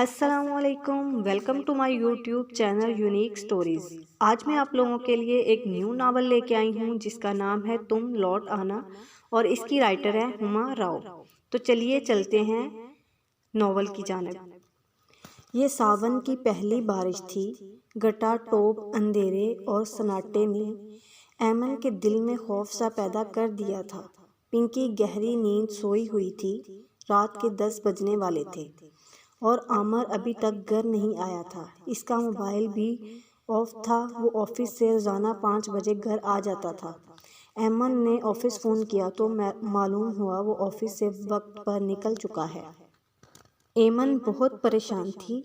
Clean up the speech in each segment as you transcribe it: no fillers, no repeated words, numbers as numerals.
السلام علیکم، welcome to my YouTube channel unique stories. آج میں آپ لوگوں کے لیے ایک نیو ناول لے کے آئی ہوں جس کا نام ہے تم لوٹ آنا اور اس کی رائٹر ہے ہما راؤ۔ تو چلیے چلتے ہیں ناول کی جانب۔ یہ ساون کی پہلی بارش تھی۔ گٹا ٹوپ اندھیرے اور سناٹے نے ایمن کے دل میں خوف سا پیدا کر دیا تھا۔ پنکی گہری نیند سوئی ہوئی تھی۔ رات کے 10 بجنے والے تھے اور عامر ابھی تک گھر نہیں آیا تھا۔ اس کا موبائل بھی آف تھا۔ وہ آفس سے روزانہ 5 بجے گھر آ جاتا تھا۔ ایمن نے آفس فون کیا تو معلوم ہوا وہ آفس سے وقت پر نکل چکا ہے۔ ایمن بہت پریشان تھی۔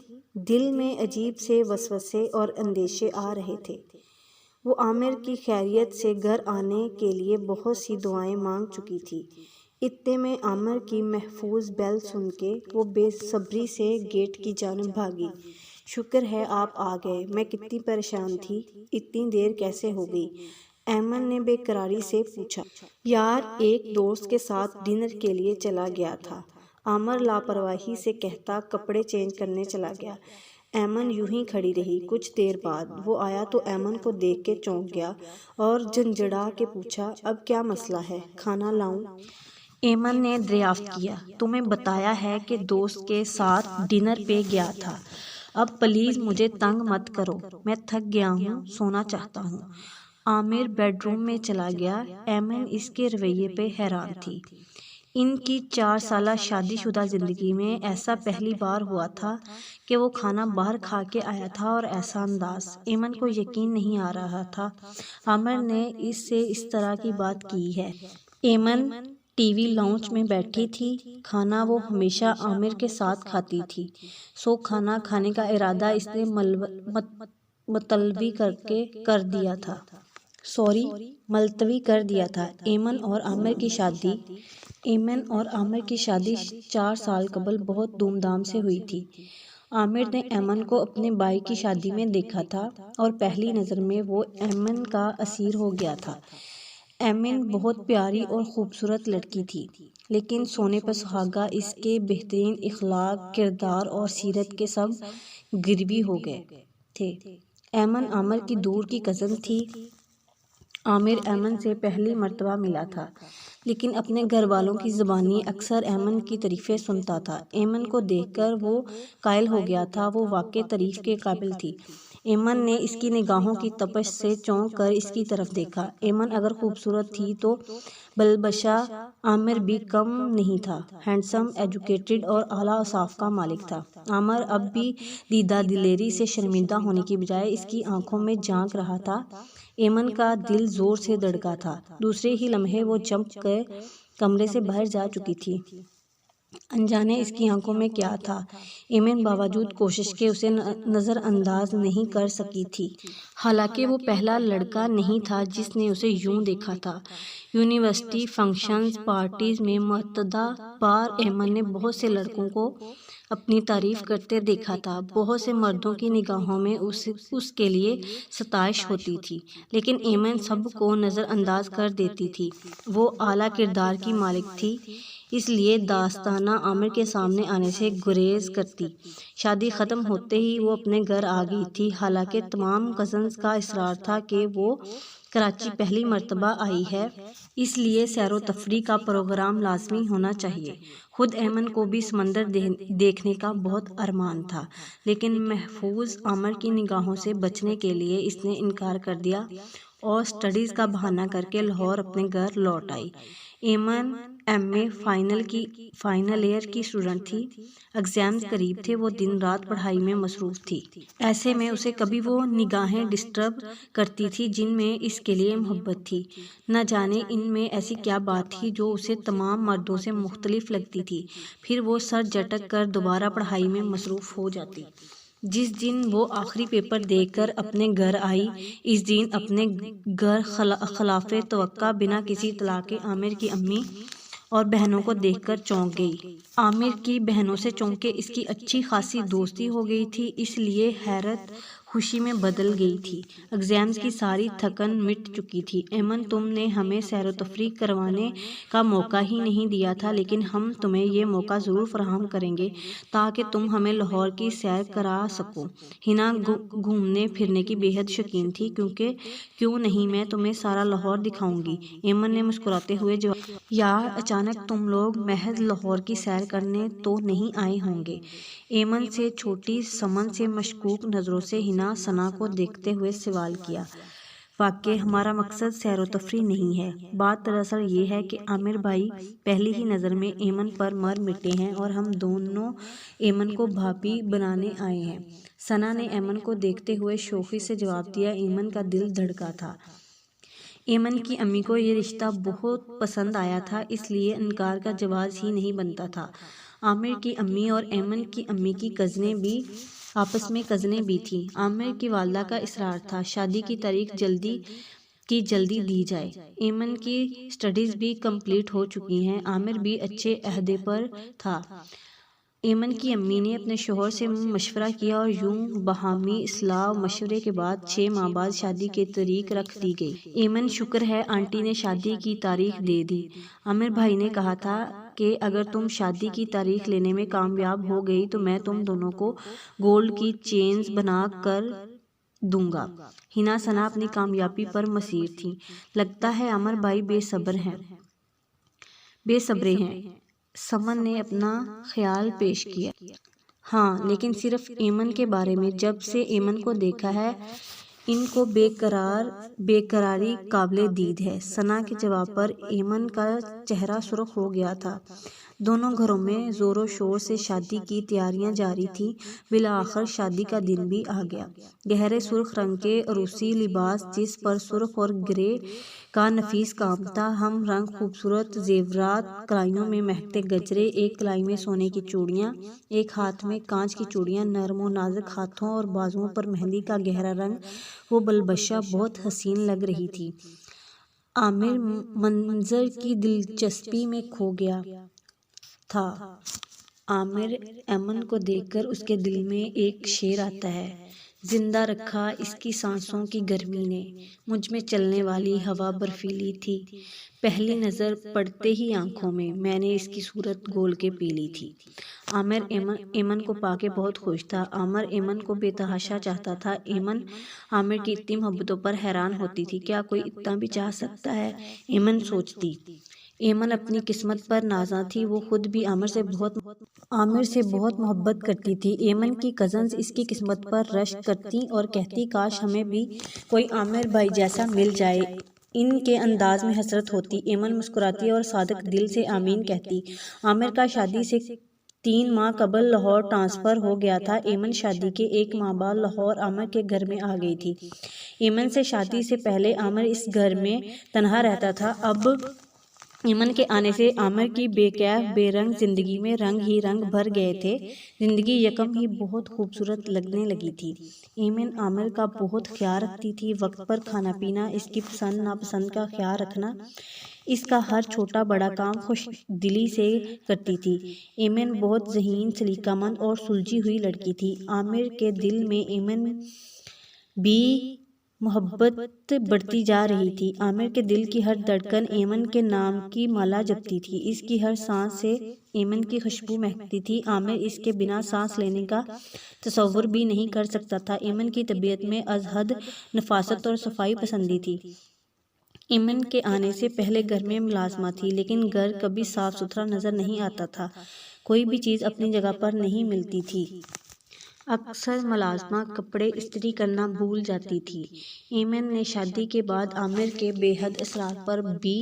دل میں عجیب سے وسوسے اور اندیشے آ رہے تھے۔ وہ عامر کی خیریت سے گھر آنے کے لیے بہت سی دعائیں مانگ چکی تھی۔ اتنے میں عامر کی محفوظ بیل سن کے وہ بے صبری سے گیٹ کی جانب بھاگی۔ شکر ہے آپ آ گئے، میں کتنی پریشان تھی، اتنی دیر کیسے ہو گئی؟ ایمن نے بے قراری سے پوچھا۔ یار ایک دوست کے ساتھ ڈنر کے لیے چلا گیا تھا، عامر لاپرواہی سے کہتا کپڑے چینج کرنے چلا گیا۔ ایمن یوں ہی کھڑی رہی۔ کچھ دیر بعد وہ آیا تو ایمن کو دیکھ کے چونک گیا اور جھنجھڑا کے پوچھا، اب کیا مسئلہ ہے، کھانا لاؤں؟ ایمن نے دریافت کیا، تمہیں بتایا ہے کہ دوست کے ساتھ ڈنر پہ گیا تھا، اب پلیز مجھے تنگ مت کرو، میں تھک گیا ہوں، سونا چاہتا ہوں۔ عامر بیڈ روم میں چلا گیا۔ ایمن اس کے رویے پہ حیران تھی۔ ان کی 4 سالہ شادی شدہ زندگی میں ایسا پہلی بار ہوا تھا کہ وہ کھانا باہر کھا کے آیا تھا اور ایسا انداز۔ ایمن کو یقین نہیں آ رہا تھا عامر نے اس سے اس طرح کی بات کی ہے۔ ایمن ٹی وی لاؤنج میں بیٹھی تھی۔ کھانا وہ ہمیشہ عامر کے ساتھ کھاتی تھی، سو کھانا کھانے کا ارادہ اس نے ملتوی کر دیا تھا۔ ایمن اور عامر کی شادی 4 سال قبل بہت دھوم دھام سے ہوئی تھی۔ عامر نے ایمن کو اپنے بھائی کی شادی میں دیکھا تھا اور پہلی نظر میں وہ ایمن کا اسیر ہو گیا تھا۔ ایمن بہت پیاری اور خوبصورت لڑکی تھی، لیکن سونے پر سہاگا اس کے بہترین اخلاق، کردار اور سیرت کے سب گروی ہو گئے تھے۔ ایمن عامر کی دور کی کزن تھی۔ عامر ایمن سے پہلی مرتبہ ملا تھا، لیکن اپنے گھر والوں کی زبانی اکثر ایمن کی تعریفیں سنتا تھا۔ ایمن کو دیکھ کر وہ قائل ہو گیا تھا، وہ واقعی تعریف کے قابل تھی۔ ایمن نے اس کی نگاہوں کی تپش سے چونک کر اس کی طرف دیکھا۔ ایمن اگر خوبصورت تھی تو بلبشہ عامر بھی کم نہیں تھا، ہینڈسم، ایجوکیٹڈ اور اعلیٰ اوصاف کا مالک تھا۔ عامر اب بھی دیدہ دلیری سے شرمندہ ہونے کی بجائے اس کی آنکھوں میں جھانک رہا تھا۔ ایمن کا دل زور سے دھڑکا تھا۔ دوسرے ہی لمحے وہ چمک کر کمرے سے باہر جا چکی تھی۔ انجانے اس کی آنکھوں میں کیا تھا، ایمن باوجود کوشش کے اسے نظر انداز نہیں کر سکی تھی۔ حالانکہ وہ پہلا لڑکا نہیں تھا جس نے اسے یوں دیکھا تھا۔ یونیورسٹی فنکشنز، پارٹیز میں متعدد بار ایمن نے بہت سے لڑکوں کو اپنی تعریف کرتے دیکھا تھا۔ بہت سے مردوں کی نگاہوں میں اس کے لیے ستائش ہوتی تھی، لیکن ایمن سب کو نظر انداز کر دیتی تھی۔ وہ اعلیٰ کردار کی مالک تھی، اس لیے داستانہ عامر کے سامنے آنے سے گریز کرتی۔ شادی ختم ہوتے ہی وہ اپنے گھر آ گئی تھی۔ حالانکہ تمام کزنز کا اصرار تھا کہ وہ کراچی پہلی مرتبہ آئی ہے، اس لیے سیر و تفریح کا پروگرام لازمی ہونا چاہیے۔ خود ایمن کو بھی سمندر دیکھنے کا بہت ارمان تھا، لیکن محفوظ عامر کی نگاہوں سے بچنے کے لیے اس نے انکار کر دیا اور اسٹڈیز کا بہانہ کر کے لاہور اپنے گھر لوٹ آئی۔ Aiman M A final year کی اسٹوڈنٹ تھی۔ ایگزامز قریب تھے، وہ دن رات پڑھائی میں مصروف تھی۔ ایسے میں اسے کبھی وہ نگاہیں ڈسٹرب کرتی تھی جن میں اس کے لیے محبت تھی۔ نہ جانے ان میں ایسی کیا بات تھی جو اسے تمام مردوں سے مختلف لگتی تھی۔ پھر وہ سر جھٹک کر دوبارہ پڑھائی میں مصروف ہو جاتی۔ جس دن وہ آخری پیپر دے کر اپنے گھر آئی، اس دن اپنے گھر خلاف توقع بنا کسی اطلاع کے عامر کی امی اور بہنوں کو دیکھ کر چونک گئی۔ عامر کی بہنوں سے چونکہ اس کی اچھی خاصی دوستی ہو گئی تھی، اس لیے حیرت خوشی میں بدل گئی تھی۔ ایگزامز کی ساری تھکن مٹ چکی تھی۔ ایمن، تم نے ہمیں سیر و تفریح کروانے کا موقع ہی نہیں دیا تھا، لیکن ہم تمہیں یہ موقع ضرور فراہم کریں گے تاکہ تم ہمیں لاہور کی سیر کرا سکو۔ ہنا گھومنے پھرنے کی بے حد شوقین تھی، کیوں نہیں، میں تمہیں سارا لاہور دکھاؤں گی۔ ایمن نے مسکراتے ہوئے جواب دیا، یار اچانک تم لوگ محض لاہور کی سیر کرنے تو نہیں آئے ہوں گے؟ ایمن سے چھوٹی سمن سے مشکوک نظروں سے ہنا ثنا کو دیکھتے ہوئے سوال کیا۔ واقعی ہمارا مقصد سیر و تفریح نہیں ہے۔ بات دراصل یہ ہے کہ عامر بھائی پہلی ہی نظر میں ایمن پر مر مٹے ہیں اور ہم دونوں ایمن کو بھابھی بنانے آئے ہیں۔ ثنا نے ایمن کو دیکھتے ہوئے شوخی سے جواب دیا۔ ایمن کا دل دھڑکا تھا۔ ایمن کی امی کو یہ رشتہ بہت پسند آیا تھا، اس لیے انکار کا جواز ہی نہیں بنتا تھا۔ عامر کی امی اور ایمن کی امی کی کزنیں بھی آپس میں کزنیں بھی تھیں۔ عامر کی والدہ کا اصرار تھا شادی کی تاریخ جلدی دی جائے۔ ایمن کی اسٹڈیز بھی کمپلیٹ ہو چکی ہیں، عامر بھی اچھے عہدے پر تھا۔ ایمن کی امی نے اپنے شوہر سے مشورہ کیا اور یوں باہمی اصلاح و مشورے کے بعد 6 ماہ بعد شادی کی تاریخ رکھ دی گئی۔ ایمن، شکر ہے آنٹی نے شادی کی تاریخ دے دی۔ عامر بھائی نے کہا تھا کہ اگر تم شادی کی تاریخ لینے میں کامیاب ہو گئی تو میں تم دونوں کو گولڈ کی چینز بنا کر دوں گا۔ ہنا ثنا اپنی کامیابی پر مسرور تھی۔ لگتا ہے عامر بھائی بے صبرے ہیں، سمن نے اپنا خیال پیش کیا۔ ہاں، لیکن صرف ایمن کے بارے میں۔ جب سے ایمن کو دیکھا ہے ان کو بے قراری قابل دید ہے۔ ثنا کے جواب پر ایمن کا چہرہ سرخ ہو گیا تھا۔ دونوں گھروں میں زور و شور سے شادی کی تیاریاں جاری تھیں۔ بالآخر شادی کا دن بھی آ گیا۔ گہرے سرخ رنگ کے عروسی لباس، جس پر سرخ اور گرے کا نفیس کام تھا، ہم رنگ خوبصورت زیورات، کلائیوں میں مہکتے گجرے، ایک کلائی میں سونے کی چوڑیاں، ایک ہاتھ میں کانچ کی چوڑیاں، نرم و نازک ہاتھوں اور بازوؤں پر مہندی کا گہرا رنگ، وہ بلبشہ بہت حسین لگ رہی تھی۔ عامر منظر کی دلچسپی میں کھو گیا تھا۔ عامر، ایمن کو دیکھ کر اس کے دل میں ایک شعر آتا ہے، زندہ رکھا اس کی سانسوں کی گرمی نے، مجھ میں چلنے والی ہوا برفیلی تھی، پہلی نظر پڑتے ہی آنکھوں میں نے اس کی صورت گول کے پی لی تھی۔ عامر ایمن کو پا کے بہت خوش تھا۔ عامر ایمن کو بے تحاشا چاہتا تھا۔ ایمن عامر کی اتنی محبتوں پر حیران ہوتی تھی۔ کیا کوئی اتنا بھی چاہ سکتا ہے؟ ایمن سوچتی۔ ایمن اپنی قسمت پر نازاں تھی، وہ خود بھی عامر سے بہت محبت کرتی تھی۔ ایمن کی کزنز اس کی قسمت پر رشک کرتی اور کہتی کاش ہمیں بھی کوئی عامر بھائی جیسا مل جائے، ان کے انداز میں حسرت ہوتی۔ ایمن مسکراتی اور صادق دل سے آمین کہتی۔ عامر کا شادی سے 3 ماہ قبل لاہور ٹرانسفر ہو گیا تھا۔ ایمن شادی کے 1 ماہ بعد لاہور عامر کے گھر میں آ گئی تھی۔ ایمن سے شادی سے پہلے عامر اس گھر میں تنہا رہتا تھا۔ اب ایمن کے آنے سے عامر کی بے کیف بے رنگ زندگی میں رنگ ہی رنگ بھر گئے تھے۔ زندگی یکم ہی بہت خوبصورت لگنے لگی تھی۔ ایمن عامر کا بہت خیال رکھتی تھی، وقت پر کھانا پینا، اس کی پسند ناپسند کا خیال رکھنا، اس کا ہر چھوٹا بڑا کام خوش دلی سے کرتی تھی۔ ایمن بہت ذہین، سلیقہ مند اور سلجھی ہوئی لڑکی تھی۔ عامر کے دل میں ایمن بھی محبت بڑھتی جا رہی تھی۔ عامر کے دل کی ہر دھڑکن ایمن کے نام کی مالا جپتی تھی، اس کی ہر سانس سے ایمن کی خوشبو مہکتی تھی۔ عامر اس کے بنا سانس لینے کا تصور بھی نہیں کر سکتا تھا۔ ایمن کی طبیعت میں از حد نفاست اور صفائی پسندی تھی۔ ایمن کے آنے سے پہلے گھر میں ملازمہ تھی، لیکن گھر کبھی صاف ستھرا نظر نہیں آتا تھا، کوئی بھی چیز اپنی جگہ پر نہیں ملتی تھی۔ اکثر ملازمہ کپڑے استری کرنا بھول جاتی تھی۔ ایمن نے شادی کے بعد عامر کے بے حد اصرار پر بھی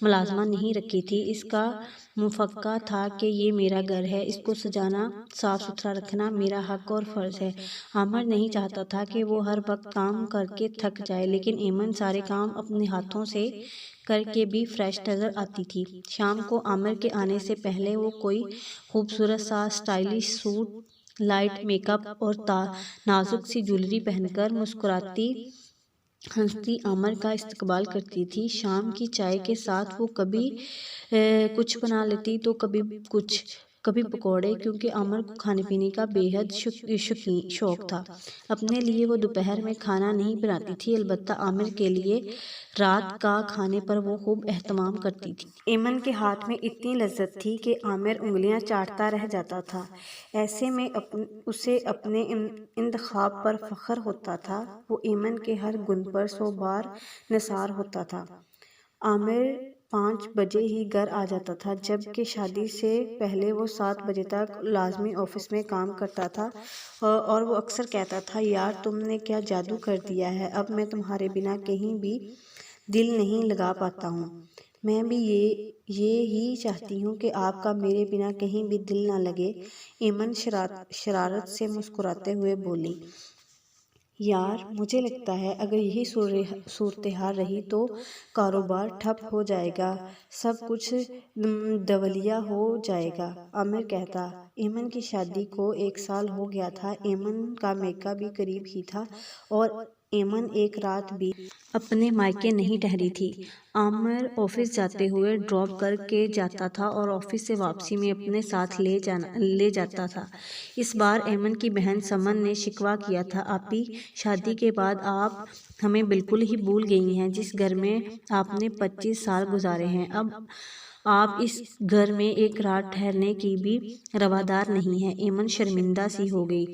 ملازمہ نہیں رکھی تھی۔ اس کا موافقہ تھا کہ یہ میرا گھر ہے، اس کو سجانا، صاف ستھرا رکھنا میرا حق اور فرض ہے۔ عامر نہیں چاہتا تھا کہ وہ ہر وقت کام کر کے تھک جائے، لیکن ایمن سارے کام اپنے ہاتھوں سے کر کے بھی فریش نظر آتی تھی۔ شام کو عامر کے آنے سے پہلے وہ کوئی خوبصورت سا stylish suit, light make up اور نازک سی جویلری پہن کر مسکراتی ہنستی عامر کا استقبال کرتی تھی۔ شام کی چائے کے ساتھ وہ کبھی کچھ بنا لیتی تو کبھی کچھ، کبھی پکوڑے، کیونکہ عامر کو کھانے پینے کا بے حد شوق تھا۔ اپنے لیے وہ دوپہر میں کھانا نہیں بناتی تھی، البتہ عامر کے لیے رات کا کھانے پر وہ خوب اہتمام کرتی تھی۔ ایمن کے ہاتھ میں اتنی لذت تھی کہ عامر انگلیاں چاٹتا رہ جاتا تھا۔ ایسے میں اسے اپنے انتخاب پر فخر ہوتا تھا۔ وہ ایمن کے ہر گن پر 100 بار نثار ہوتا تھا۔ عامر 5 بجے ہی گھر آ جاتا تھا، جبکہ شادی سے پہلے وہ 7 بجے تک لازمی آفس میں کام کرتا تھا، اور وہ اکثر کہتا تھا، یار تم نے کیا جادو کر دیا ہے، اب میں تمہارے بنا کہیں بھی دل نہیں لگا پاتا ہوں۔ میں بھی یہ ہی چاہتی ہوں کہ آپ کا میرے بنا کہیں بھی دل نہ لگے۔ ایمن شرارت سے مسکراتے ہوئے بولی، یار مجھے لگتا ہے اگر یہی صورتحال رہی تو کاروبار ٹھپ ہو جائے گا، سب کچھ دیوالیہ ہو جائے گا۔ عامر کہتا، ایمن کی شادی کو 1 سال ہو گیا تھا، ایمن کا میکہ بھی قریب ہی تھا، اور ایمن ایک رات بھی اپنے مائکے نہیں ٹھہری تھی۔ عامر آفس جاتے ہوئے ڈراپ کر کے جاتا تھا اور آفس سے واپسی میں اپنے ساتھ لے جاتا تھا۔ اس بار ایمن کی بہن سمن نے شکوہ کیا تھا، آپی شادی کے بعد آپ ہمیں بالکل ہی بھول گئی ہیں، جس گھر میں آپ نے 25 سال گزارے ہیں، اب آپ اس گھر میں ایک رات ٹھہرنے کی بھی روادار نہیں ہیں۔ ایمن شرمندہ سی ہو گئی۔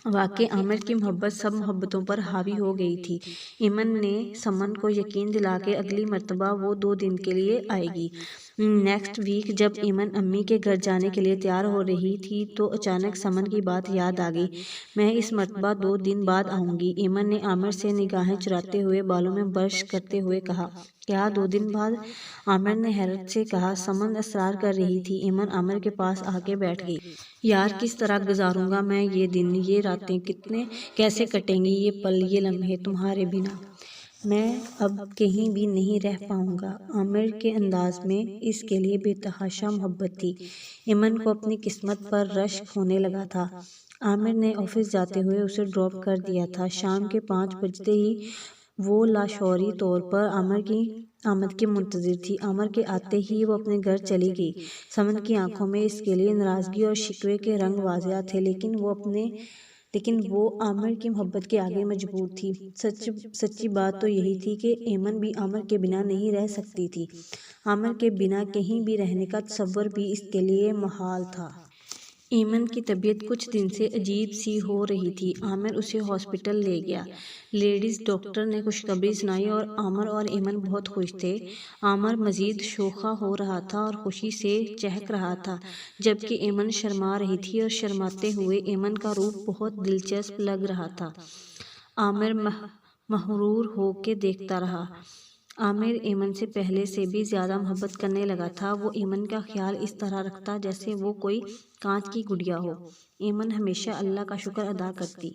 واقعی عامر کی محبت سب محبتوں پر حاوی ہو گئی تھی۔ ایمن نے سمن کو یقین دلا کے اگلی مرتبہ وہ 2 دن کے لیے آئے گی۔ نیکسٹ ویک جب ایمن امی کے گھر جانے کے لیے تیار ہو رہی تھی تو اچانک سمن کی بات یاد آ گئی، میں اس مرتبہ 2 دن بعد آؤں گی۔ ایمن نے عامر سے نگاہیں چراتے ہوئے بالوں میں برش کرتے ہوئے کہا، کیا 2 دن بعد؟ عامر نے حیرت سے کہا۔ سمن اصرار کر رہی تھی۔ ایمن عامر کے پاس آ کے بیٹھ گئی۔ یار کس طرح گزاروں گا میں یہ دن، یہ راتیں کیسے کٹیں گی یہ پل، یہ لمحے تمہارے بنا؟ میں اب کہیں بھی نہیں رہ پاؤں گا۔ عامر کے انداز میں اس کے لیے بے تحاشا محبت تھی۔ ایمن کو اپنی قسمت پر رشک ہونے لگا تھا۔ عامر نے آفس جاتے ہوئے اسے ڈراپ کر دیا تھا۔ شام کے 5 بجتے ہی وہ لاشعوری طور پر عامر کی آمد کے منتظر تھی۔ عامر کے آتے ہی وہ اپنے گھر چلی گئی۔ سمن کی آنکھوں میں اس کے لیے ناراضگی اور شکوے کے رنگ واضح تھے، لیکن وہ عامر کی محبت کے آگے مجبور تھی۔ سچی بات تو یہی تھی کہ ایمن بھی عامر کے بنا نہیں رہ سکتی تھی۔ عامر کے بنا کہیں بھی رہنے کا تصور بھی اس کے لیے محال تھا۔ ایمن کی طبیعت کچھ دن سے عجیب سی ہو رہی تھی۔ عامر اسے ہاسپٹل لے گیا۔ لیڈیز ڈاکٹر نے خوشخبری سنائی اور عامر اور ایمن بہت خوش تھے۔ عامر مزید شوخا ہو رہا تھا اور خوشی سے چہک رہا تھا، جبکہ ایمن شرما رہی تھی اور شرماتے ہوئے ایمن کا روپ بہت دلچسپ لگ رہا تھا۔ عامر محرور ہو کے دیکھتا رہا۔ عامر ایمن سے پہلے سے بھی زیادہ محبت کرنے لگا تھا۔ وہ ایمن کا خیال اس طرح رکھتا جیسے وہ کوئی کانچ کی گڑیا ہو۔ ایمن ہمیشہ اللہ کا شکر ادا کرتی۔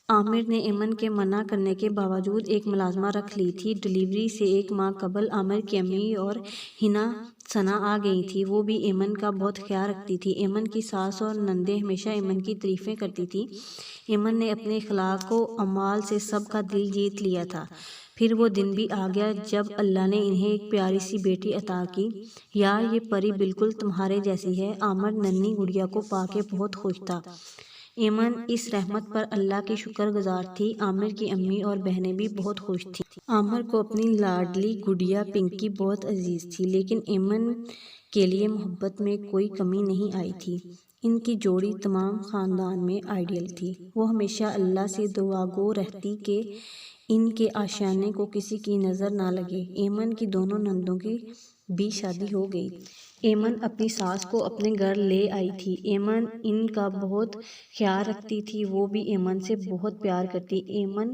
عامر نے ایمن کے منع کرنے کے باوجود ایک ملازمہ رکھ لی تھی۔ ڈلیوری سے 1 ماہ قبل عامر کی امی اور حنا ثنا آ گئی تھیں۔ وہ بھی ایمن کا بہت خیال رکھتی تھی۔ ایمن کی ساس اور نندیں ہمیشہ ایمن کی تعریفیں کرتی تھیں۔ ایمن نے اپنے اخلاق و اعمال سے سب کا دل جیت لیا تھا۔ پھر وہ دن بھی آ گیا جب اللہ نے انہیں ایک پیاری سی بیٹی عطا کی۔ یار یہ پری بالکل تمہارے جیسی ہے۔ عامر ننھی گڑیا کو پا کے بہت خوش تھا۔ ایمن اس رحمت پر اللہ کی شکر گزار تھی۔ عامر کی امی اور بہنیں بھی بہت خوش تھیں۔ عامر کو اپنی لاڈلی گڑیا پنکی بہت عزیز تھی، لیکن ایمن کے لیے محبت میں کوئی کمی نہیں آئی تھی۔ ان کی جوڑی تمام خاندان میں آئیڈیل تھی۔ وہ ہمیشہ اللہ سے دعا گو رہتی کہ ان کے آشیانے کو کسی کی نظر نہ لگے۔ ایمن کی دونوں نندوں کی بھی شادی ہو گئی۔ ایمن اپنی ساس کو اپنے گھر لے آئی تھی۔ ایمن ان کا بہت خیال رکھتی تھی، وہ بھی ایمن سے بہت پیار کرتی۔ ایمن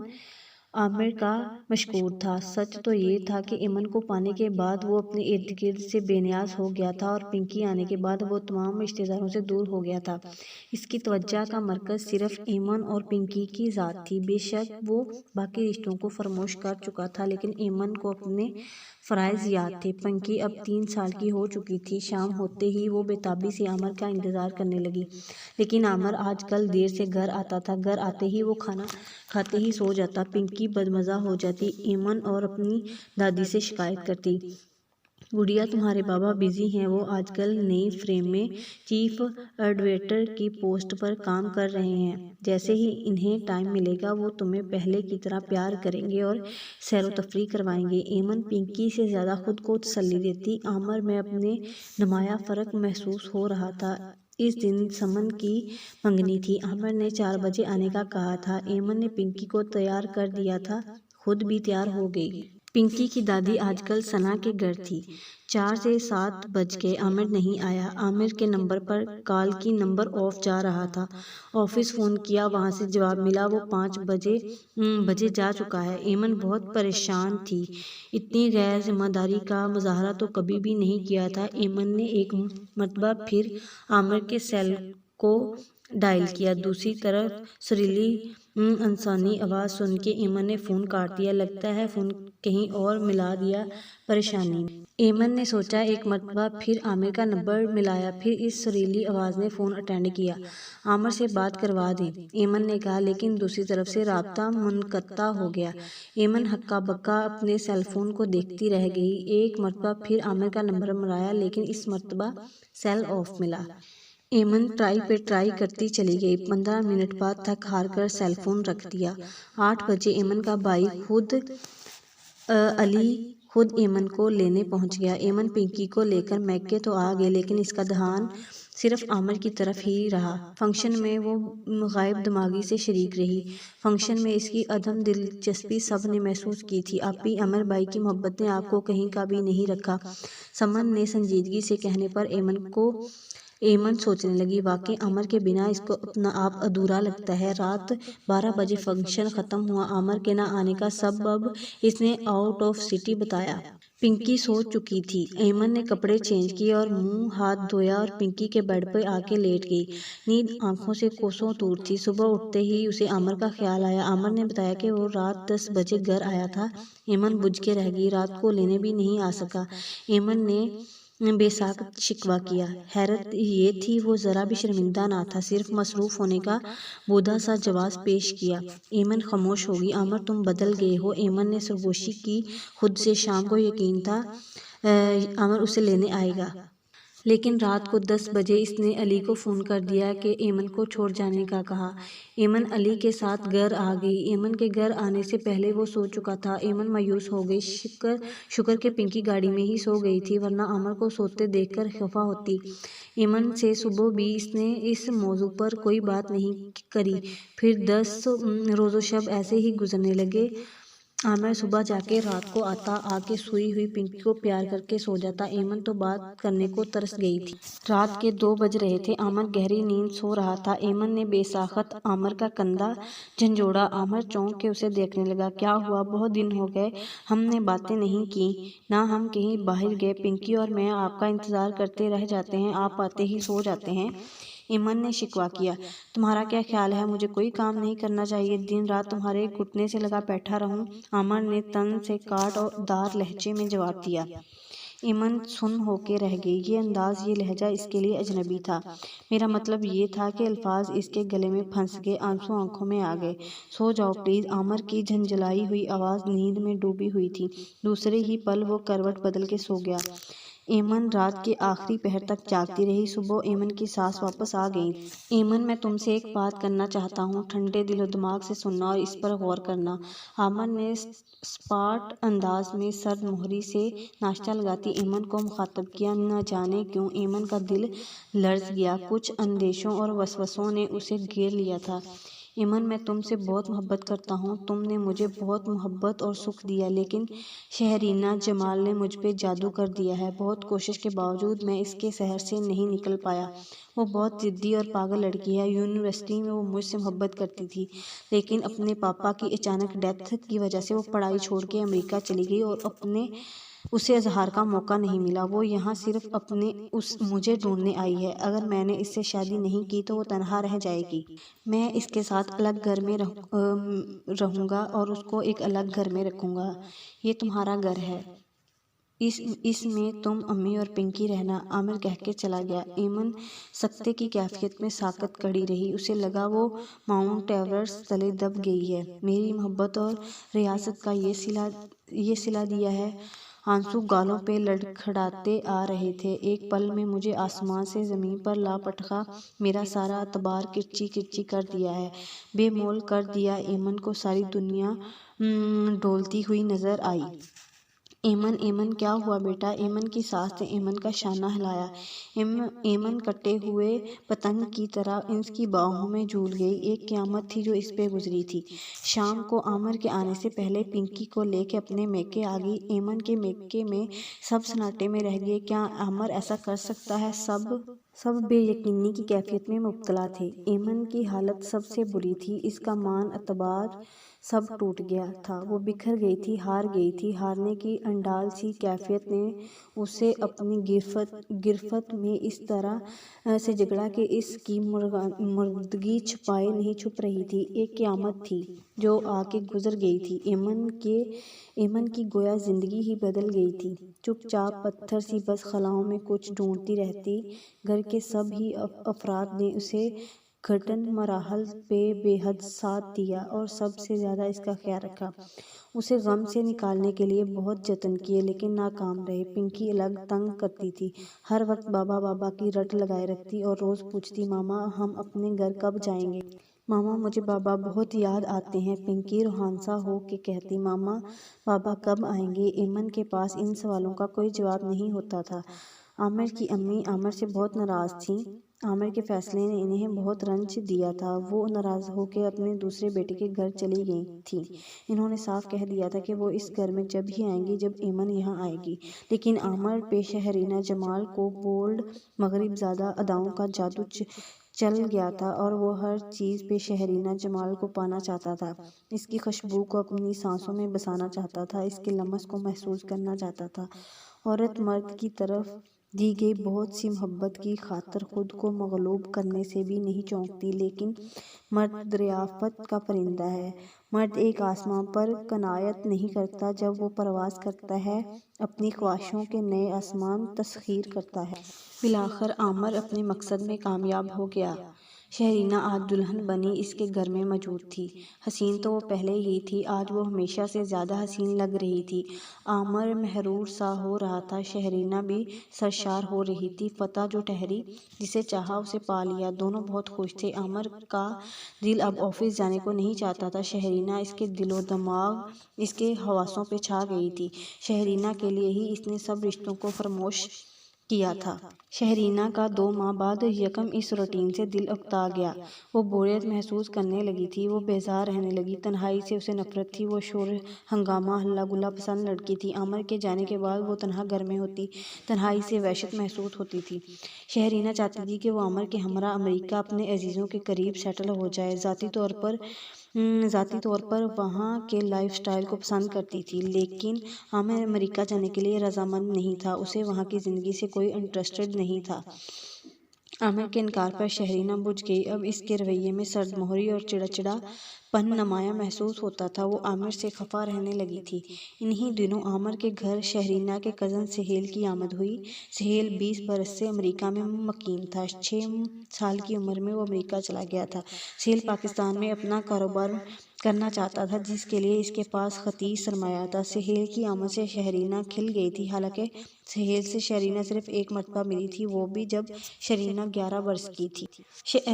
عامر کا مشکور تھا۔ سچ تو یہ تھا کہ ایمن کو پانے کے بعد وہ اپنے ارد گرد سے بے نیاز ہو گیا تھا، اور پنکی آنے کے بعد وہ تمام رشتہ داروں سے دور ہو گیا تھا۔ اس کی توجہ کا مرکز صرف ایمن اور پنکی کی ذات تھی۔ بے شک وہ باقی رشتوں کو فراموش کر چکا تھا، لیکن ایمن کو اپنے فرائض یاد تھے۔ پنکی اب 3 سال کی ہو چکی تھی۔ شام ہوتے ہی وہ بے تابی سے عامر کا انتظار کرنے لگی، لیکن عامر آج کل دیر سے گھر آتا تھا۔ گھر آتے ہی وہ کھانا کھاتے ہی سو جاتا۔ پنکی بدمزہ ہو جاتی۔ ایمن اور اپنی دادی سے شکایت کرتی، گڑیا تمہارے بابا بزی ہیں، وہ آج کل نئی فرم میں چیف ایڈوائزر کی پوسٹ پر کام کر رہے ہیں۔ جیسے ہی انہیں ٹائم ملے گا وہ تمہیں پہلے کی طرح پیار کریں گے اور سیر و تفریح کروائیں گے۔ ایمن پنکی سے زیادہ خود کو تسلی دیتی۔ عامر میں اپنے نمایاں فرق محسوس ہو رہا تھا۔ اس دن سمن کی منگنی تھی۔ عامر نے 4 بجے آنے کا کہا تھا۔ ایمن نے پنکی کو تیار کر دیا تھا، خود بھی تیار ہو گئی۔ پنکی کی دادی آج کل ثنا کے گھر تھی۔ 4 سے 7 بج گئے، عامر نہیں آیا۔ عامر کے نمبر پر کال کی، نمبر آف جا رہا تھا۔ آفس فون کیا، وہاں سے جواب ملا وہ 5 بجے جا چکا ہے۔ ایمن بہت پریشان تھی۔ اتنی غیر ذمہ داری کا مظاہرہ تو کبھی بھی نہیں کیا تھا۔ ایمن نے ایک مرتبہ پھر عامر کے سیل کو ڈائل کیا۔ دوسری طرف سریلی انسانی آواز سن کے ایمن نے فون کاٹ دیا۔ لگتا ہے فون کہیں اور ملا دیا پریشانی میں۔ ایمن نے سوچا۔ ایک مرتبہ پھر عامر کا نمبر ملایا، پھر اس سریلی آواز نے فون اٹینڈ کیا۔ عامر سے بات کروا دیں، ایمن نے کہا، لیکن دوسری طرف سے رابطہ منقطع ہو گیا۔ ایمن ہکا بکا اپنے سیل فون کو دیکھتی رہ گئی۔ ایک مرتبہ پھر عامر کا نمبر ملایا، لیکن اس مرتبہ سیل آف ملا۔ ایمن ٹرائی پہ ٹرائی کرتی چلی گئی۔ 15 منٹ بعد تھک ہار کر سیل فون رکھ دیا۔ 8 بجے ایمن کا بھائی علی خود ایمن کو لینے پہنچ گیا۔ ایمن پنکی کو لے کر میکے تو آ گئے، لیکن اس کا دھیان صرف عامر کی طرف ہی رہا۔ فنکشن میں وہ غائب دماغی سے شریک رہی۔ فنکشن میں اس کی عدم دلچسپی سب نے محسوس کی تھی۔ آپی عامر بھائی کی محبت نے آپ کو کہیں کا بھی نہیں رکھا، سمن نے سنجیدگی سے کہنے پر ایمن سوچنے لگی، واقعی عامر کے بنا اس کو اپنا آپ ادھورا لگتا ہے۔ رات 12 بجے فنکشن ختم ہوا۔ عامر کے نہ آنے کا سبب اس نے آؤٹ آف سٹی بتایا۔ پنکی سو چکی تھی۔ ایمن نے کپڑے چینج کیے اور منہ ہاتھ دھویا اور پنکی کے بیڈ پہ آ کے لیٹ گئی۔ نیند آنکھوں سے کوسوں دور تھی۔ صبح اٹھتے ہی اسے عامر کا خیال آیا۔ عامر نے بتایا کہ وہ رات 10 بجے گھر آیا تھا۔ ایمن بجھ کے رہ گئی، رات کو لینے بھی نہیں آ سکا۔ ایمن نے بے ساکت شکوہ کیا۔ حیرت یہ تھی وہ ذرا بھی شرمندہ نہ تھا، صرف مصروف ہونے کا بودھا سا جواز پیش کیا۔ ایمن خاموش ہو گئی۔ عامر تم بدل گئے ہو، ایمن نے سرگوشی کی۔ خود سے شام کو یقین تھا عامر اسے لینے آئے گا، لیکن رات کو 10 بجے اس نے علی کو فون کر دیا کہ ایمن کو چھوڑ جانے کا کہا۔ ایمن علی کے ساتھ گھر آ گئی۔ ایمن کے گھر آنے سے پہلے وہ سو چکا تھا۔ ایمن مایوس ہو گئی۔ شکر کہ پنکی گاڑی میں ہی سو گئی تھی، ورنہ عامر کو سوتے دیکھ کر خفا ہوتی۔ ایمن سے صبح بھی اس نے اس موضوع پر کوئی بات نہیں کری۔ پھر 10 روز و شب ایسے ہی گزرنے لگے۔ عامر صبح جا کے رات کو آتا، آ کے سوئی ہوئی پنکی کو پیار کر کے سو جاتا۔ ایمن تو بات کرنے کو ترس گئی تھی۔ رات کے 2 بج رہے تھے۔ عامر گہری نیند سو رہا تھا۔ ایمن نے بے ساخت عامر کا کندھا جھنجھوڑا۔ عامر چونک کے اسے دیکھنے لگا۔ کیا ہوا؟ بہت دن ہو گئے، ہم نے باتیں نہیں کی، نہ ہم کہیں باہر گئے۔ پنکی اور میں آپ کا انتظار کرتے رہ جاتے ہیں، آپ آتے ہی سو جاتے ہیں، ایمن نے شکوہ کیا۔ تمہارا کیا خیال ہے، مجھے کوئی کام نہیں کرنا چاہیے، دن رات تمہارے گھٹنے سے لگا بیٹھا رہوں؟ عامر نے تن سے کاٹ دار لہجے میں جواب دیا۔ ایمن سن ہو کے رہ گئی۔ یہ انداز، یہ لہجہ اس کے لیے اجنبی تھا۔ میرا مطلب یہ تھا کہ الفاظ اس کے گلے میں پھنس گئے، آنسو آنکھوں میں آ گئے۔ سو جاؤ پلیز، عامر کی جھنجھلائی ہوئی آواز نیند میں ڈوبی ہوئی تھی۔ دوسرے ہی پل وہ کروٹ بدل کے سو گیا۔ ایمن رات کے آخری پہر تک جاگتی رہی۔ صبح ایمن کی سانس واپس آ گئی۔ ایمن میں تم سے ایک بات کرنا چاہتا ہوں، ٹھنڈے دل و دماغ سے سننا اور اس پر غور کرنا۔ عامر نے سپاٹ انداز میں سرد مہری سے ناشتہ لگاتی ایمن کو مخاطب کیا۔ نہ جانے کیوں ایمن کا دل لرز گیا، کچھ اندیشوں اور وسوسوں نے اسے گھیر لیا تھا۔ ایمن میں تم سے بہت محبت کرتا ہوں، تم نے مجھے بہت محبت اور سکھ دیا، لیکن شہرینہ جمال نے مجھ پہ جادو کر دیا ہے۔ بہت کوشش کے باوجود میں اس کے سحر سے نہیں نکل پایا۔ وہ بہت ضدی اور پاگل لڑکی ہے۔ یونیورسٹی میں وہ مجھ سے محبت کرتی تھی، لیکن اپنے پاپا کی اچانک ڈیتھ کی وجہ سے وہ پڑھائی چھوڑ کے امریکہ چلی گئی اور اسے اظہار کا موقع نہیں ملا۔ وہ یہاں صرف مجھے ڈھونڈنے آئی ہے۔ اگر میں نے اس سے شادی نہیں کی تو وہ تنہا رہ جائے گی۔ میں اس کے ساتھ الگ گھر میں رہوں گا اور اس کو ایک الگ گھر میں رکھوں گا۔ یہ تمہارا گھر ہے، اس میں تم، امی اور پنکی رہنا، عامر کہہ کے چلا گیا۔ ایمن سکتے کی کیفیت میں ساکت کھڑی رہی۔ اسے لگا وہ ماؤنٹ ایورسٹ تلے دب گئی ہے۔ میری محبت اور ریاست کا یہ صلہ دیا ہے، آنسو گالوں پہ لڑکھڑاتے آ رہے تھے۔ ایک پل میں مجھے آسمان سے زمین پر لا پٹخا میرا سارا اعتبار کرچی کرچی کر دیا ہے، بے مول کر دیا۔ ایمن کو ساری دنیا ڈولتی ہوئی نظر آئی۔ ایمن ایمن کیا ہوا بیٹا؟ ایمن کی ساس نے ایمن کا شانہ ہلایا۔ ایمن کٹے ہوئے پتنگ کی طرح اس کی باہوں میں جھول گئی۔ ایک قیامت تھی جو اس پہ گزری تھی۔ شام کو عامر کے آنے سے پہلے پنکی کو لے کے اپنے میکے آ گئی۔ ایمن کے میکے میں سب سناٹے میں رہ گئے۔ کیا عامر ایسا کر سکتا ہے؟ سب بے یقینی کی کیفیت میں مبتلا تھے۔ ایمن کی حالت سب سے بری تھی۔ اس کا مان اعتبار سب ٹوٹ گیا تھا۔ وہ بکھر گئی تھی، ہار گئی تھی۔ ہارنے کی انڈال سی کیفیت نے اسے اپنی گرفت میں اس طرح سے جکڑا کہ اس کی مردگی چھپائے نہیں چھپ رہی تھی۔ ایک قیامت تھی جو آ کے گزر گئی تھی۔ ایمن کی گویا زندگی ہی بدل گئی تھی۔ چپ چاپ پتھر سی بس خلاؤں میں کچھ ڈھونڈتی رہتی۔ گھر کے سب ہی افراد نے اسے گھٹن مراحل پہ بے حد ساتھ دیا اور سب سے زیادہ اس کا خیال رکھا۔ اسے غم سے نکالنے کے لیے بہت جتن کیے لیکن ناکام رہے۔ پنکی الگ تنگ کرتی تھی، ہر وقت بابا بابا کی رٹ لگائے رکھتی اور روز پوچھتی، ماما ہم اپنے گھر کب جائیں گے؟ ماما مجھے بابا بہت یاد آتے ہیں۔ پنکی روحانسا ہو کے کہتی، ماما بابا کب آئیں گے؟ ایمن کے پاس ان سوالوں کا کوئی جواب نہیں ہوتا تھا۔ عامر کی امی عامر سے بہت ناراض تھیں۔ عامر کے فیصلے نے انہیں بہت رنج دیا تھا۔ وہ ناراض ہو کے اپنے دوسرے بیٹے کے گھر چلی گئی تھیں۔ انہوں نے صاف کہہ دیا تھا کہ وہ اس گھر میں جب ہی آئیں گی جب ایمن یہاں آئے گی۔ لیکن عامر پہ شہرینہ جمال کو بولڈ مغرب زادہ اداؤں کا جادو چل گیا تھا اور وہ ہر چیز پہ شہرینہ جمال کو پانا چاہتا تھا۔ اس کی خوشبو کو اپنی سانسوں میں بسانا چاہتا تھا، اس کے لمس کو محسوس کرنا چاہتا تھا۔ عورت مرد کی طرف دی گئی بہت سی محبت کی خاطر خود کو مغلوب کرنے سے بھی نہیں چونکتی۔ لیکن مرد دریافت کا پرندہ ہے۔ مرد ایک آسمان پر قناعت نہیں کرتا، جب وہ پرواز کرتا ہے اپنی خواہشوں کے نئے آسمان تسخیر کرتا ہے۔ بالآخر عامر اپنے مقصد میں کامیاب ہو گیا۔ شہرینہ آج دلہن بنی اس کے گھر میں موجود تھی۔ حسین تو وہ پہلے ہی تھی، آج وہ ہمیشہ سے زیادہ حسین لگ رہی تھی۔ عامر محرور سا ہو رہا تھا، شہرینہ بھی سرشار ہو رہی تھی۔ فتح جو ٹھہری، جسے چاہا اسے پا لیا۔ دونوں بہت خوش تھے۔ عامر کا دل اب آفس جانے کو نہیں چاہتا تھا۔ شہرینہ اس کے دل و دماغ، اس کے حواسوں پہ چھا گئی تھی۔ شہرینہ کے لیے ہی اس نے سب رشتوں کو فراموش کیا تھا۔ شہرینہ کا 2 ماہ بعد یکم اس روٹین سے دل اکتا گیا۔ وہ بوریت محسوس کرنے لگی تھی، وہ بیزار رہنے لگی۔ تنہائی سے اسے نفرت تھی۔ وہ شور ہنگامہ ہلا گلا پسند لڑکی تھی۔ عامر کے جانے کے بعد وہ تنہا گھر میں ہوتی، تنہائی سے وحشت محسوس ہوتی تھی۔ شہرینہ چاہتی تھی کہ وہ عامر کے ہمراہ امریکہ اپنے عزیزوں کے قریب سیٹل ہو جائے۔ ذاتی طور پر وہاں کے لائف سٹائل کو پسند کرتی تھی، لیکن عامر امریکہ جانے کے لیے رضامند نہیں تھا۔ اسے وہاں کی زندگی سے کوئی انٹرسٹڈ نہیں تھا۔ عامر کے انکار پر شہرینہ بجھ گئی۔ اب اس کے رویے میں سرد مہری اور چڑچڑا پن نمایاں محسوس ہوتا تھا۔ وہ عامر سے خفا رہنے لگی تھی۔ انہی دنوں عامر کے گھر شہرینہ کے کزن سہیل کی آمد ہوئی۔ سہیل 20 برس سے امریکہ میں مقیم تھا۔ 6 سال کی عمر میں وہ امریکہ چلا گیا تھا۔ سہیل پاکستان میں اپنا کاروبار کرنا چاہتا تھا، جس کے لیے اس کے پاس خطیر سرمایہ تھا۔ سہیل کی آمد سے شہرینہ کھل گئی تھی۔ حالانکہ سہیل سے شہرینہ صرف ایک مرتبہ ملی تھی، وہ بھی جب شہرینہ 11 برس کی تھی۔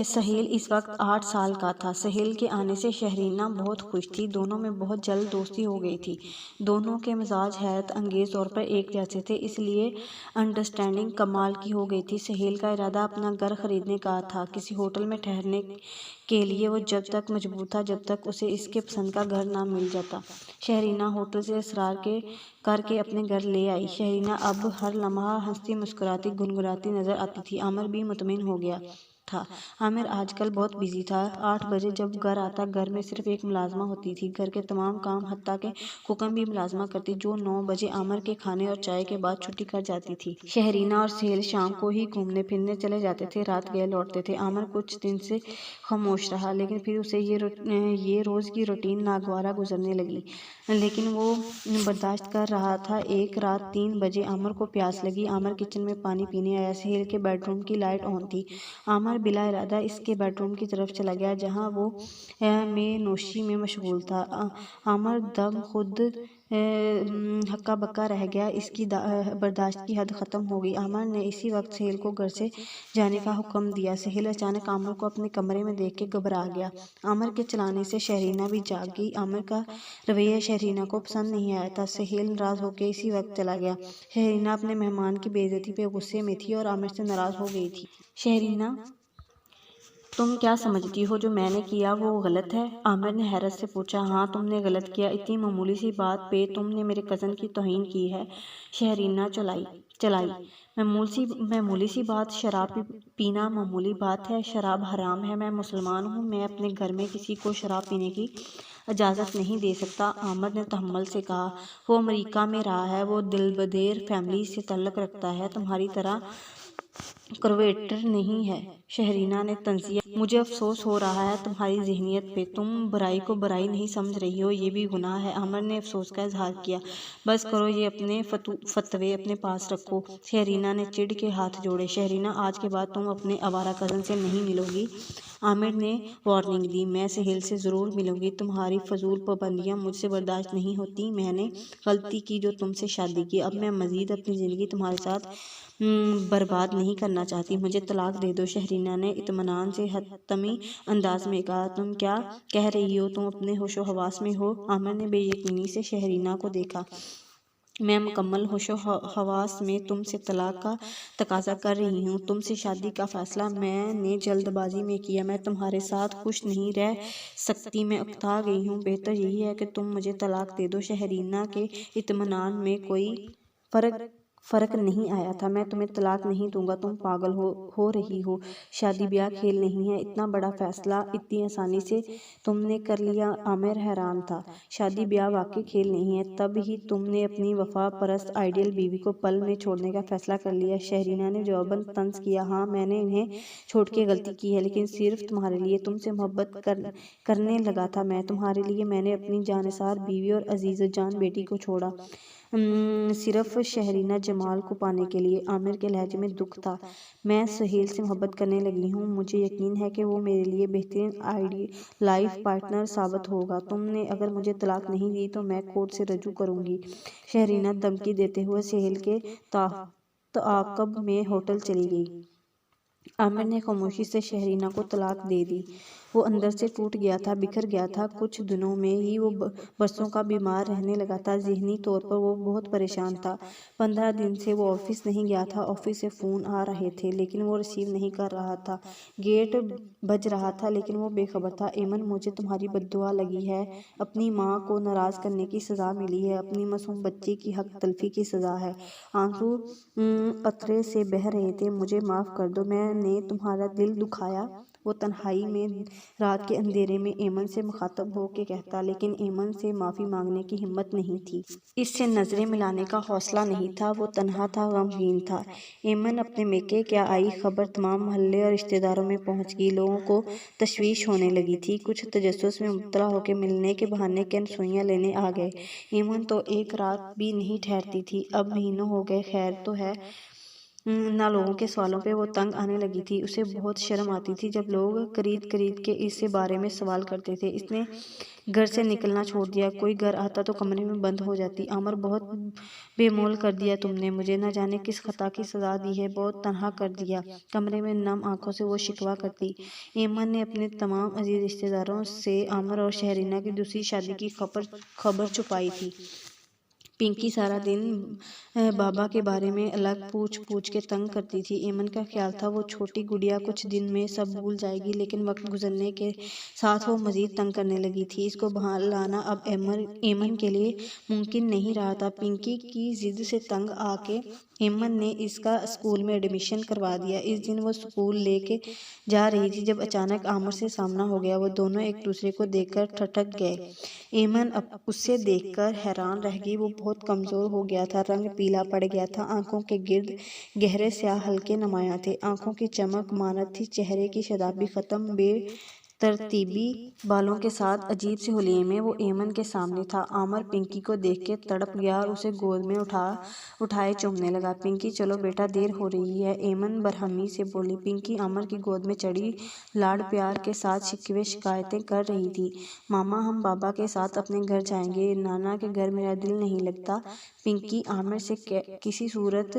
سہیل اس وقت 8 سال کا تھا۔ سہیل کے آنے سے شہرینہ بہت خوش تھی۔ دونوں میں بہت جلد دوستی ہو گئی تھی۔ دونوں کے مزاج حیرت انگیز طور پر ایک جیسے تھے، اس لیے انڈرسٹینڈنگ کمال کی ہو گئی تھی۔ سہیل کا ارادہ اپنا گھر خریدنے کا تھا۔ کسی ہوٹل میں ٹھہرنے کے لیے وہ جب تک مجبور تھا جب تک اسے اس کے پسند کا گھر نہ مل جاتا۔ شہرینہ ہوٹل سے اصرار کر کے اپنے گھر لے آئی۔ شہرینہ اب ہر لمحہ ہنستی مسکراتی گنگناتی نظر آتی تھی۔ عامر بھی مطمئن ہو گیا تھا۔ عامر آج کل بہت بزی تھا۔ 8 بجے جب گھر آتا، گھر میں صرف ایک ملازمہ ہوتی تھی۔ گھر کے تمام کام حتیٰ کہ کوکنگ بھی ملازمہ کرتی، جو 9 بجے عامر کے کھانے اور چائے کے بعد چھٹی کر جاتی تھی۔ شہرینہ اور سہیل شام کو ہی گھومنے پھرنے چلے جاتے تھے، رات گئے لوٹتے تھے۔ عامر کچھ دن سے خاموش رہا، لیکن پھر اسے یہ روز کی روٹین ناگوارا گزرنے لگی، لیکن وہ برداشت کر رہا تھا۔ ایک رات 3 بجے عامر کو پیاس لگی۔ عامر کچن میں پانی پینے آیا۔ سہیل کے بیڈ روم کی لائٹ آن تھی۔ عامر بلا ارادہ اس کے بیڈ روم کی طرف چلا گیا، جہاں وہ مے نوشی میں مشغول تھا۔ عامر دم خود ہکا بکا رہ گیا، اس کی برداشت کی حد ختم ہو گئی۔ عامر نے اسی وقت سہیل کو گھر سے جانے کا حکم دیا۔ سہیل اچانک عامر کو اپنے کمرے میں دیکھ کے گھبرا گیا۔ عامر کے چلانے سے شہرینہ بھی جاگ گئی۔ عامر کا رویہ شہرینہ کو پسند نہیں آیا تھا۔ سہیل ناراض ہو کے اسی وقت چلا گیا۔ شہرینہ اپنے مہمان کی بے عزتی پہ غصے میں تھی اور عامر سے ناراض ہو گئی تھی۔ شہرینہ، تم کیا سمجھتی ہو جو میں نے کیا وہ غلط ہے؟ عامر نے حیرت سے پوچھا۔ ہاں، تم نے غلط کیا، اتنی معمولی سی بات پہ تم نے میرے کزن کی توہین کی ہے۔ شہرینہ چلائی، معمولی سی بات؟ شراب پینا معمولی بات ہے؟ شراب حرام ہے، میں مسلمان ہوں، میں اپنے گھر میں کسی کو شراب پینے کی اجازت نہیں دے سکتا۔ عامر نے تحمل سے کہا، وہ امریکہ میں رہا ہے، وہ دلبدیر فیملی سے تعلق رکھتا ہے، تمہاری طرح کنزرویٹر نہیں ہے۔ شہرینہ نے طنزیہ، مجھے افسوس ہو رہا ہے تمہاری ذہنیت پہ، تم برائی کو برائی نہیں سمجھ رہی ہو، یہ بھی گناہ ہے۔ عامر نے افسوس کا اظہار کیا۔ بس کرو، یہ اپنے فتوے اپنے پاس رکھو۔ شہرینہ نے چڑ کے ہاتھ جوڑے۔ شہرینہ، آج کے بعد تم اپنے آوارہ کزن سے نہیں ملو گی۔ عامر نے وارننگ دی۔ میں سہیل سے ضرور ملوں گی، تمہاری فضول پابندیاں مجھ سے برداشت نہیں ہوتی۔ میں نے غلطی کی جو تم سے شادی کی، اب میں مزید اپنی زندگی تمہارے ساتھ برباد نہیں کرنا چاہتی، مجھے طلاق دے دو۔ شہرینہ نے اطمینان سے حتمی انداز میں کہا، تم کیا کہہ رہی ہو، تم اپنے ہوش و حواس میں ہو؟ عامر نے بے یقینی سے شہرینہ کو دیکھا۔ میں مکمل ہوش و حواس میں تم سے طلاق کا تقاضا کر رہی ہوں۔ تم سے شادی کا فیصلہ میں نے جلد بازی میں کیا، میں تمہارے ساتھ خوش نہیں رہ سکتی، میں اکتا گئی ہوں، بہتر یہی ہے کہ تم مجھے طلاق دے دو۔ شہرینہ کے اطمینان میں کوئی فرق نہیں آیا تھا۔ میں تمہیں طلاق نہیں دوں گا، تم پاگل ہو رہی ہو، شادی بیاہ کھیل نہیں ہے، اتنا بڑا فیصلہ اتنی آسانی سے تم نے کر لیا؟ عامر حیران تھا۔ شادی بیاہ واقعی کھیل نہیں ہے، تب ہی تم نے اپنی وفا پرست آئیڈیل بیوی کو پل میں چھوڑنے کا فیصلہ کر لیا۔ شہرینہ نے جواباً طنز کیا، ہاں، میں نے انہیں چھوڑ کے غلطی کی ہے، لیکن صرف تمہارے لیے، تم سے محبت کرنے لگا تھا میں، تمہارے لیے میں نے اپنی جانثار بیوی اور عزیز جان بیٹی کو چھوڑا، صرف شہرینہ جمال کو پانے کے لیے۔ عامر کے لہجے میں دکھ تھا۔ میں سہیل سے محبت کرنے لگی ہوں، مجھے یقین ہے کہ وہ میرے لیے بہترین لائف پارٹنر ثابت ہوگا۔ تم نے اگر مجھے طلاق نہیں دی تو میں کورٹ سے رجوع کروں گی۔ شہرینہ دھمکی دیتے ہوئے سہیل کے تعاقب میں ہوٹل چلی گئی۔ عامر نے خاموشی سے شہرینہ کو طلاق دے دی۔ وہ اندر سے ٹوٹ گیا تھا، بکھر گیا تھا۔ کچھ دنوں میں ہی وہ برسوں کا بیمار رہنے لگا تھا۔ ذہنی طور پر وہ بہت پریشان تھا۔ 15 دن سے وہ آفس نہیں گیا تھا۔ آفس سے فون آ رہے تھے لیکن وہ ریسیو نہیں کر رہا تھا۔ گیٹ بج رہا تھا لیکن وہ بے خبر تھا۔ ایمن، مجھے تمہاری بد دعا لگی ہے، اپنی ماں کو ناراض کرنے کی سزا ملی ہے، اپنی معصوم بچی کی حق تلفی کی سزا ہے۔ آنسو قطرے سے بہہ رہے تھے۔ مجھے معاف کر دو، میں نے تمہارا دل دکھایا۔ وہ تنہائی میں رات کے اندھیرے میں ایمن سے مخاطب ہو کے کہتا، لیکن ایمن سے معافی مانگنے کی ہمت نہیں تھی۔ اس سے نظریں ملانے کا حوصلہ نہیں تھا۔ وہ تنہا تھا، غمگین تھا۔ ایمن، اپنے میکے کیا آئی؟ خبر تمام محلے اور رشتہ داروں میں پہنچ گئی۔ لوگوں کو تشویش ہونے لگی تھی۔ کچھ تجسس میں مبتلا ہو کے ملنے کے بہانے کین سوئیاں لینے آ گئے۔ ایمن تو ایک رات بھی نہیں ٹھہرتی تھی۔ اب مہینوں ہو گئے، خیر تو ہے نہ؟ لوگوں کے سوالوں پہ وہ تنگ آنے لگی تھی۔ اسے بہت شرم آتی تھی جب لوگ خرید کے اس سے بارے میں سوال کرتے تھے۔ اس نے گھر سے نکلنا چھوڑ دیا، کوئی گھر آتا تو کمرے میں بند ہو جاتی۔ عامر، بہت بے مول کر دیا تم نے مجھے، نہ جانے کس خطا کی سزا دی ہے، بہت تنہا کر دیا۔ کمرے میں نم آنکھوں سے وہ شکوہ کرتی۔ ایمن نے اپنے تمام عزیز رشتہ داروں سے عامر اور شہرینہ کی دوسری شادی کی خبر چھپائی تھی۔ پنکی سارا دن بابا کے بارے میں الگ پوچھ کے تنگ کرتی تھی۔ ایمن کا خیال تھا وہ چھوٹی گڑیا کچھ دن میں سب بھول جائے گی، لیکن وقت گزرنے کے ساتھ وہ مزید تنگ کرنے لگی تھی۔ اس کو بہلانا اب ایمن کے لیے ممکن نہیں رہا تھا۔ پنکی کی ضد سے تنگ آ کے ایمن نے اس کا اسکول میں ایڈمیشن کروا دیا۔ اس دن وہ اسکول لے کے جا رہی تھی جب اچانک عامر سے سامنا ہو گیا۔ وہ دونوں ایک دوسرے کو دیکھ کر ٹھٹک گئے۔ ایمن اسے دیکھ کر حیران رہ گئی۔ وہ بہت کمزور ہو گیا تھا، رنگ پیلا پڑ گیا تھا، آنکھوں کے گرد گہرے سیاہ حلقے نمایاں تھے، آنکھوں کی چمک مانت تھی، چہرے کی شادابی ختم، بے ترتیبی بالوں کے ساتھ عجیب سے حلیے میں وہ ایمن کے سامنے تھا۔ عامر پنکی کو دیکھ کے تڑپ گیا اور اسے گود میں اٹھائے چومنے لگا۔ پنکی چلو بیٹا دیر ہو رہی ہے، ایمن برہمی سے بولی۔ پنکی عامر کی گود میں چڑھی لاڈ پیار کے ساتھ شکوے شکایتیں کر رہی تھی۔ ماما ہم بابا کے ساتھ اپنے گھر جائیں گے، نانا کے گھر میرا دل نہیں لگتا۔ پنکی عامر سے کسی صورت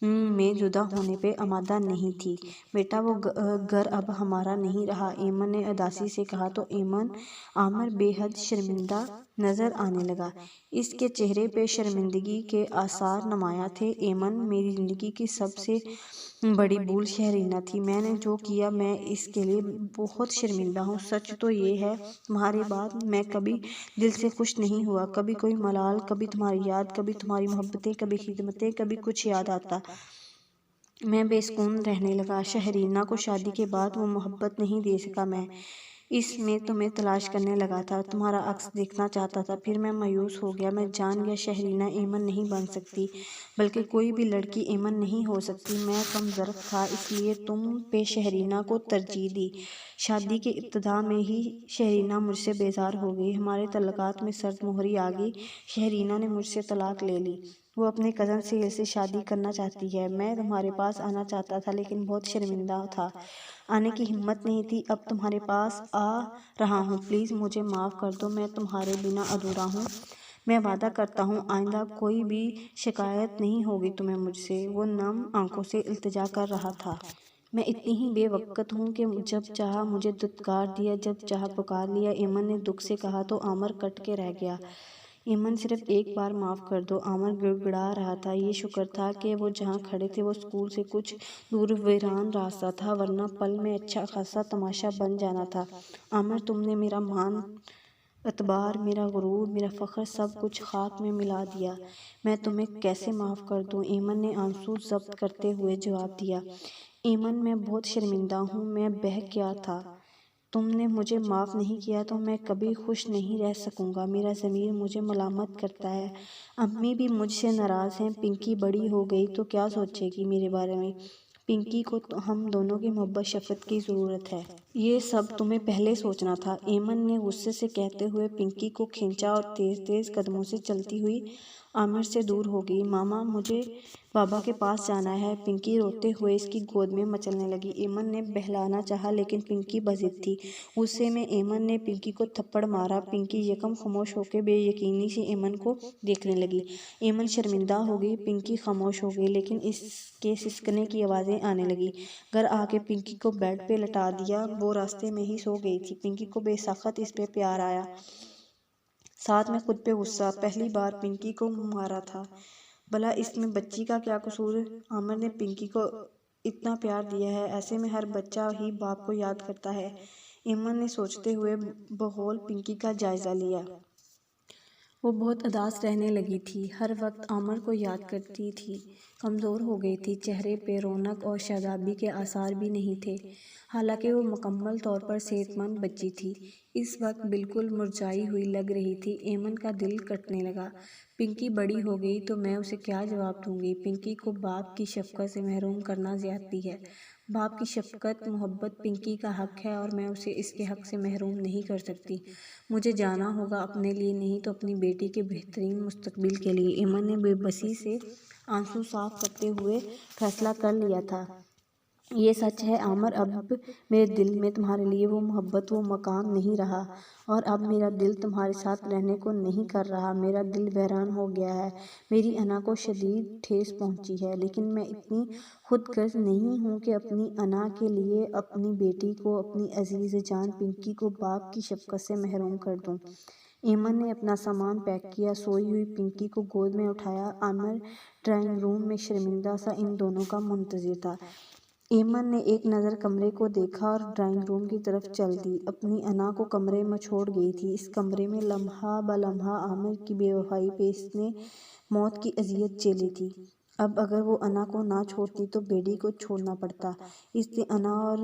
میں جدا ہونے پہ آمادہ نہیں تھی۔ بیٹا وہ گھر اب ہمارا نہیں رہا، ایمن نے اداسی سے کہا تو عامر بے حد شرمندہ نظر آنے لگا۔ اس کے چہرے پہ شرمندگی کے آثار نمایاں تھے۔ ایمن میری زندگی کی سب سے بڑی بھول شہرینہ تھی، میں نے جو کیا میں اس کے لیے بہت شرمندہ ہوں۔ سچ تو یہ ہے تمہارے بعد میں کبھی دل سے خوش نہیں ہوا، کبھی کوئی ملال، کبھی تمہاری یاد، کبھی تمہاری محبتیں، کبھی خدمتیں، کبھی کچھ یاد آتا میں بے سکون رہنے لگا۔ شہرینہ کو شادی کے بعد وہ محبت نہیں دے سکا میں اس میں تمہیں تلاش کرنے لگا تھا، تمہارا عکس دیکھنا چاہتا تھا، پھر میں مایوس ہو گیا۔ میں جان گیا شہرینہ ایمن نہیں بن سکتی، بلکہ کوئی بھی لڑکی ایمن نہیں ہو سکتی۔ میں کم ظرف تھا، اس لیے تم پہ شہرینہ کو ترجیح دی۔ شادی کے ابتدا میں ہی شہرینہ مجھ سے بیزار ہو گئی، ہمارے تعلقات میں سرد مہری آ گئی۔ شہرینہ نے مجھ سے طلاق لے لی، وہ اپنے کزن سہیل سے شادی کرنا چاہتی ہے۔ میں تمہارے پاس آنا چاہتا تھا لیکن بہت شرمندہ تھا، آنے کی ہمت نہیں تھی۔ اب تمہارے پاس آ رہا ہوں، پلیز مجھے معاف کر دو، میں تمہارے بنا ادھورا ہوں۔ میں وعدہ کرتا ہوں آئندہ کوئی بھی شکایت نہیں ہوگی تمہیں مجھ سے۔ وہ نم آنکھوں سے التجا کر رہا تھا۔ میں اتنی ہی بے وقت ہوں کہ جب چاہا مجھے دھتکار دیا، جب چاہا پکار لیا، ایمن نے دکھ سے کہا تو عامر کٹ کے رہ گیا۔ ایمن صرف ایک بار معاف کر دو، عامر گڑگڑا رہا تھا۔ یہ شکر تھا کہ وہ جہاں کھڑے تھے وہ اسکول سے کچھ دور ویران راستہ تھا، ورنہ پل میں اچھا خاصا تماشا بن جانا تھا۔ عامر تم نے میرا مان اعتبار، میرا غرور، میرا فخر سب کچھ خاک میں ملا دیا، میں تمہیں کیسے معاف کر دوں؟ ایمن نے آنسو ضبط کرتے ہوئے جواب دیا۔ ایمن میں بہت شرمندہ ہوں، میں بہک گیا تھا، تم نے مجھے معاف نہیں کیا تو میں کبھی خوش نہیں رہ سکوں گا، میرا ضمیر مجھے ملامت کرتا ہے، امی بھی مجھ سے ناراض ہیں۔ پنکی بڑی ہو گئی تو کیا سوچے گی میرے بارے میں؟ پنکی کو ہم دونوں کی محبت شفقت کی ضرورت ہے، یہ سب تمہیں پہلے سوچنا تھا۔ ایمن نے غصے سے کہتے ہوئے پنکی کو کھینچا اور تیز تیز قدموں سے چلتی ہوئی عامر سے دور ہو گئی۔ ماما مجھے بابا کے پاس جانا ہے، پنکی روتے ہوئے اس کی گود میں مچلنے لگی۔ ایمن نے بہلانا چاہا لیکن پنکی بضد تھی۔ غصے میں ایمن نے پنکی کو تھپڑ مارا۔ پنکی یکم خاموش ہو کے بے یقینی سے ایمن کو دیکھنے لگی۔ ایمن شرمندہ ہو گئی، پنکی خاموش ہو گئی، لیکن اس کے سسکنے کی آوازیں آنے لگیں۔ گھر آ کے پنکی کو بیڈ پہ لٹا دیا، وہ راستے میں ہی سو گئی تھی۔ پنکی کو بے ساخت اس پہ پیار آیا، ساتھ میں خود پہ غصہ، پہلی بار پنکی کو مارا تھا، بھلا اس میں بچی کا کیا قصور؟ عامر نے پنکی کو اتنا پیار دیا ہے، ایسے میں ہر بچہ ہی باپ کو یاد کرتا ہے۔ ایمن نے سوچتے ہوئے بغول پنکی کا جائزہ لیا۔ وہ بہت اداس رہنے لگی تھی، ہر وقت عامر کو یاد کرتی تھی، کمزور ہو گئی تھی، چہرے پہ رونق اور شادابی کے آثار بھی نہیں تھے، حالانکہ وہ مکمل طور پر صحت مند بچی تھی، اس وقت بالکل مرجھائی ہوئی لگ رہی تھی۔ ایمن کا دل کٹنے لگا، پنکی بڑی ہو گئی تو میں اسے کیا جواب دوں گی؟ پنکی کو باپ کی شفقت سے محروم کرنا زیادتی ہے، باپ کی شفقت محبت پنکی کا حق ہے اور میں اسے اس کے حق سے محروم نہیں کر سکتی۔ مجھے جانا ہوگا، اپنے لیے نہیں تو اپنی بیٹی کے بہترین مستقبل کے لیے۔ ایمن نے بے بسی سے آنسو صاف کرتے ہوئے فیصلہ کر لیا تھا۔ یہ سچ ہے عامر، اب میرے دل میں تمہارے لیے وہ محبت، وہ مقام نہیں رہا، اور اب میرا دل تمہارے ساتھ رہنے کو نہیں کر رہا، میرا دل ویران ہو گیا ہے، میری انا کو شدید ٹھیس پہنچی ہے، لیکن میں اتنی خود غرض نہیں ہوں کہ اپنی انا کے لیے اپنی بیٹی کو، اپنی عزیز جان پنکی کو باپ کی شفقت سے محروم کر دوں۔ ایمن نے اپنا سامان پیک کیا، سوئی ہوئی پنکی کو گود میں اٹھایا۔ عامر ڈرائنگ روم میں شرمندہ سا ان دونوں کا منتظر تھا۔ ایمن نے ایک نظر کمرے کو دیکھا اور ڈرائنگ روم کی طرف چل دی، اپنی انا کو کمرے میں چھوڑ گئی تھی۔ اس کمرے میں لمحہ بہ لمحہ عامر کی بے وفائی پہ اس نے موت کی اذیت جھیلی تھی، اب اگر وہ انا کو نہ چھوڑتی تو بیٹی کو چھوڑنا پڑتا۔ اس نے انا اور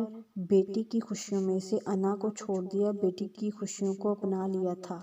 بیٹی کی خوشیوں میں سے انا کو چھوڑ دیا، بیٹی کی خوشیوں کو اپنا لیا تھا۔